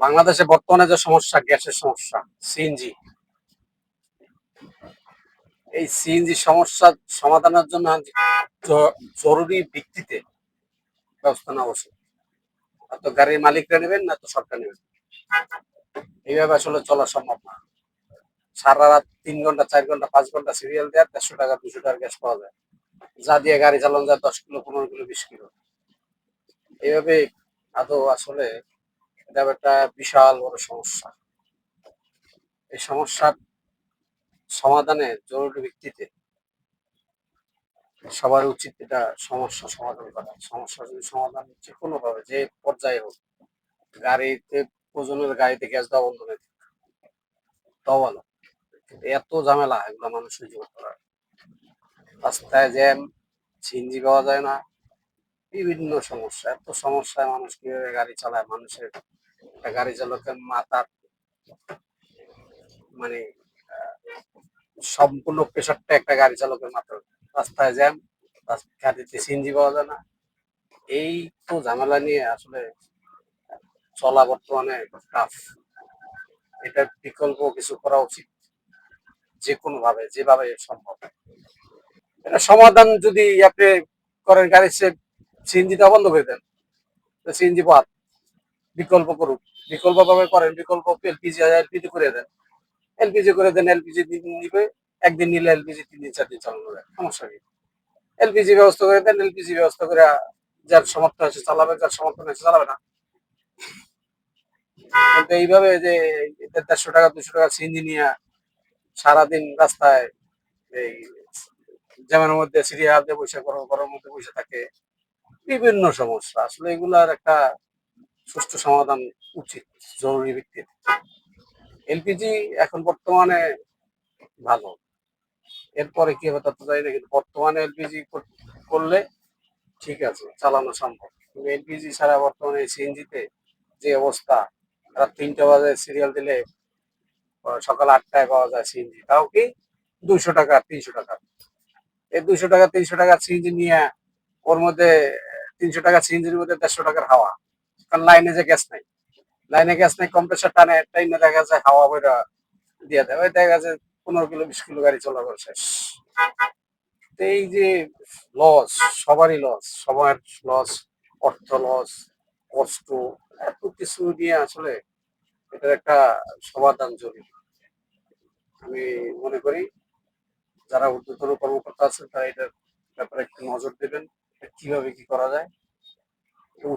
বাংলাদেশে বর্তমানে যে সমস্যা, গ্যাসের সমস্যা, সিএনজি, এই সিএনজি সমস্যা সমাধানের জন্য জরুরি ভিত্তিতে ব্যবস্থা নেওয়া উচিত। তো গাড়ির মালিকরা নেবেন না তো সরকার নেবেন, এইভাবে আসলে চলা সম্ভব না। সারা রাত 3 ঘন্টা 4 ঘন্টা 5 ঘন্টা সিরিয়াল দেওয়ার 150 টাকা 200 টাকার গ্যাস পাওয়া যায়, যা দিয়ে গাড়ি চালানো যায় 10 কিলো 15 কিলো 20 কিলো। এইভাবে আদৌ আসলে এটা একটা বিশাল বড় সমস্যা। এই সমস্যার সমাধানে জরুরি ভিত্তিতে সবার উচিত এটা সমস্যা সমাধান করা। সমস্যা যদি সমাধান যে কোনো ভাবে যে পর্যায়ে হোক, গাড়িতে প্রয়োজনের গাড়িতে গ্যাস দেওয়া বন্ধ করে দিক, তাও ভালো। কিন্তু এত ঝামেলা এগুলো মানুষ সহ্য করতে পারে। রাস্তায় জ্যাম, সিএনজি পাওয়া যায় না, বিভিন্ন সমস্যা। এত সমস্যায় মানুষ কিভাবে গাড়ি চালায়, মানুষের একটা গাড়ি চালকের মাথার মানে সম্পূর্ণ প্রেশারটা একটা গাড়ি চালকের মাথার। রাস্তায় জ্যাম, গাড়িতে সিএনজি পাওয়া যায় না, এই তো ঝামেলা নিয়ে আসলে চলা বর্তমানে টাফ। এটার বিকল্প কিছু করা উচিত, যে কোনো ভাবে যেভাবে সম্ভব। এটা সমাধান যদি আপনি করেন, গাড়ির সিএনজিটা বন্ধ করে দেন, সিএনজি বাদ, বিকল্প করুক, বিকল্প ভাবে করেন, বিকল্প এলপিজি করে দেন, এলপিজি করে দেন, এলপিজি নিবে, একদিন নিলে এলপিজি 3 দিন 4 দিন চালানো যায়, সমস্যা কি? এলপিজি ব্যবস্থা করে দেন, এলপিজি ব্যবস্থা করে যার সমর্থ আছে চালাবে, যার সমর্থন আছে চালাবে না। কিন্তু এইভাবে যে 150 টাকা 200 টাকা সিএনজি নিয়ে সারাদিন রাস্তায় এই জ্যামের মধ্যে সিরিয়াল দিয়ে বসে ঘরের মধ্যে বসে থাকে, বিভিন্ন সমস্যা। আসলে এগুলার একটা সুষ্ঠু সমাধান উচিত জরুরি ভিত্তিতে। এলপিজি এখন বর্তমানে ভালো, এরপরে কি হবে তা তো জানি না, কিন্তু বর্তমানে এলপিজি করলে ঠিক আছে, চালানো সম্ভব। কিন্তু এলপিজি ছাড়া বর্তমানে সিএনজিতে যে অবস্থা, রাত 3টা বাজে সিরিয়াল দিলে সকাল 8টায় পাওয়া যায় সিএনজি, তাও কি 200 টাকা 300 টাকা। এই 200 টাকা 300 টাকা সিএনজি নিয়ে ওর মধ্যে 300 টাকা সিএনজির মধ্যে 150 টাকার হাওয়া, কারণ লাইনে যে গ্যাস নাই, লাইনে গ্যাস নাই, কম্প্রেসার টানে টাইনে দেখা যায় হাওয়া বইটা দিয়ে দেয়, ওই দেখা যায় 15 কিলো 20 কিলো গাড়ি চলাচল শেষ। এই যে লস, সবারই লস, সময়ের লস, অর্থ লস, কষ্ট, এত কিছু নিয়ে আসলে এটার একটা সমাধান জরুরি। আমি মনে করি যারা ঊর্ধ্বতন কর্মকর্তা আছেন তারা এটার ব্যাপারে একটু নজর দেবেন, কিভাবে কি করা যায়।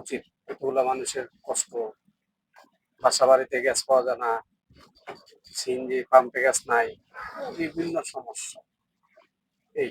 উচিত, এতগুলা মানুষের কষ্ট, বাসা বাড়িতে গ্যাস পাওয়া যায় না, সিএনজি পাম্পে গ্যাস নাই, বিভিন্ন সমস্যা। এই